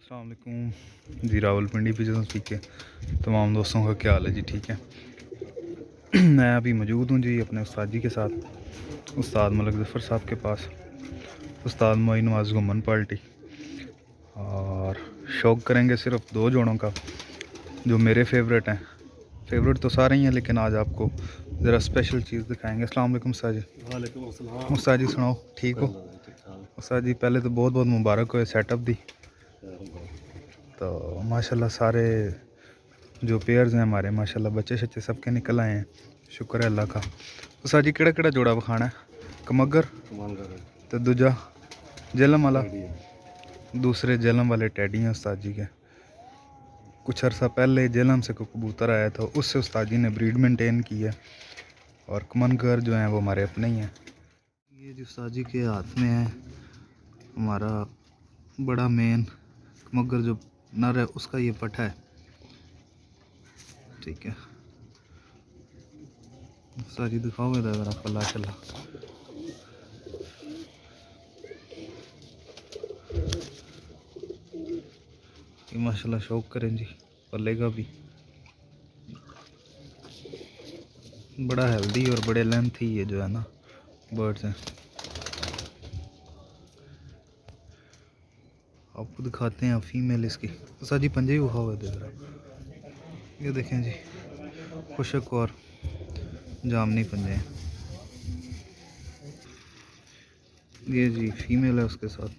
अस्सलाम वालेकुम जी। Rawalpindi pigeon speak के तमाम दोस्तों का क्या हाल है जी? ठीक है। मैं अभी मौजूद हूँ जी अपने उस्ताद जी के साथ, उस्ताद मलिक ज़फ़र साहब के पास, उस्ताद मोइन नवाज़ गुम्मन पार्टी। और शौक़ करेंगे सिर्फ दो जोड़ों का जो मेरे फेवरेट हैं। फेवरेट तो सारे ही हैं लेकिन आज आपको ज़रा स्पेशल चीज़ दिखाएंगे। अस्सलाम वालेकुम उस्ताद जी। वालेकुम अस्सलाम। उस्ताद जी सुनाओ, ठीक हो? उस्ताद जी पहले तो बहुत बहुत मुबारक हो सेटअप दी। तो माशाल्लाह सारे जो पेयर्स हैं हमारे माशाल्लाह बच्चे शच्चे सबके निकल आए हैं, शुक्र है अल्लाह का। उस्ताद जी केड़ा जोड़ा विखाना है? कमगर तो दूजा जेलम वाला, दूसरे जेलम वाले टैडी हैं उस्ताद जी के। कुछ अर्सा पहले जेलम से कोई कबूतर आया था, उससे उस्ताद जी ने ब्रीड मेंटेन की है, और कमनगर जो हैं वो हमारे अपने ही हैं। ये जो उस्ताद जी के हाथ में है हमारा बड़ा मेन कमगर जो नर है, उसका ये पट्ठा है, ठीक है। सारी दिखाओगे तो अगर आप अल्लाह चला। ये माशाल्लाह शौक करें जी, पलेगा भी बड़ा हेल्दी और बड़े लेंथ ही ये जो है ना बर्ड्स हैं। आपको दिखाते हैं फीमेल इसकी। तो जी पंजे ही उठा हुआ दे रहा, ये देखें जी, खुशक और जामनी पंजे हैं। ये जी फीमेल है उसके साथ।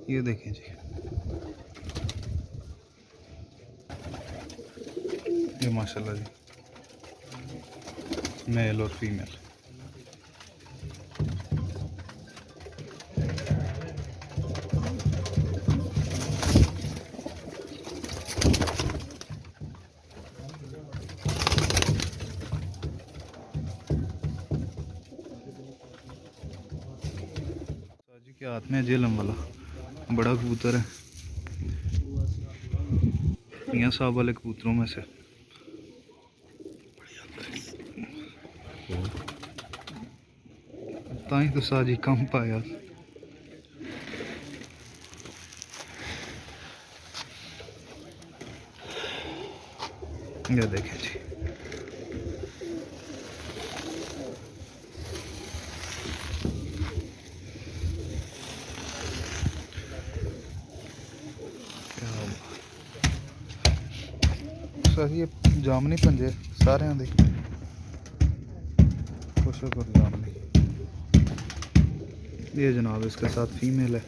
ये देखें जी, ये माशाल्लाह जी मेल और फीमेल। जी के हाथ में जेलम वाला बड़ा कबूतर है, मियाँ साहब वाले कबूतरों में से। ताई तो साजी कम पाया। ये देखें जी, सर ये जामनी पंजे सारे दे खुश कर जामनी। ये जनाब इसके साथ फीमेल है।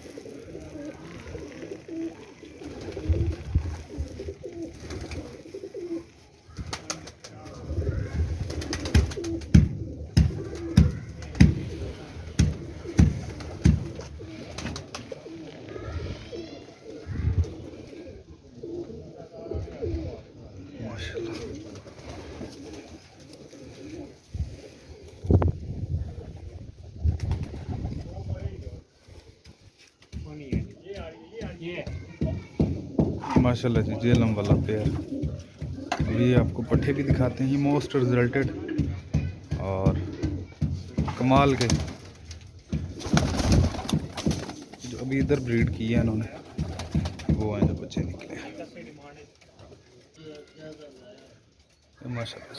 माशाल्लाह माशाल्लाह जी, जेलम वाला पेयर। ये आपको पट्ठे भी दिखाते हैं, ये मोस्ट रिजल्टेड और कमाल के जो अभी इधर ब्रीड की है इन्होंने, वो हैं जो बच्चे निकले माशाल्लाह।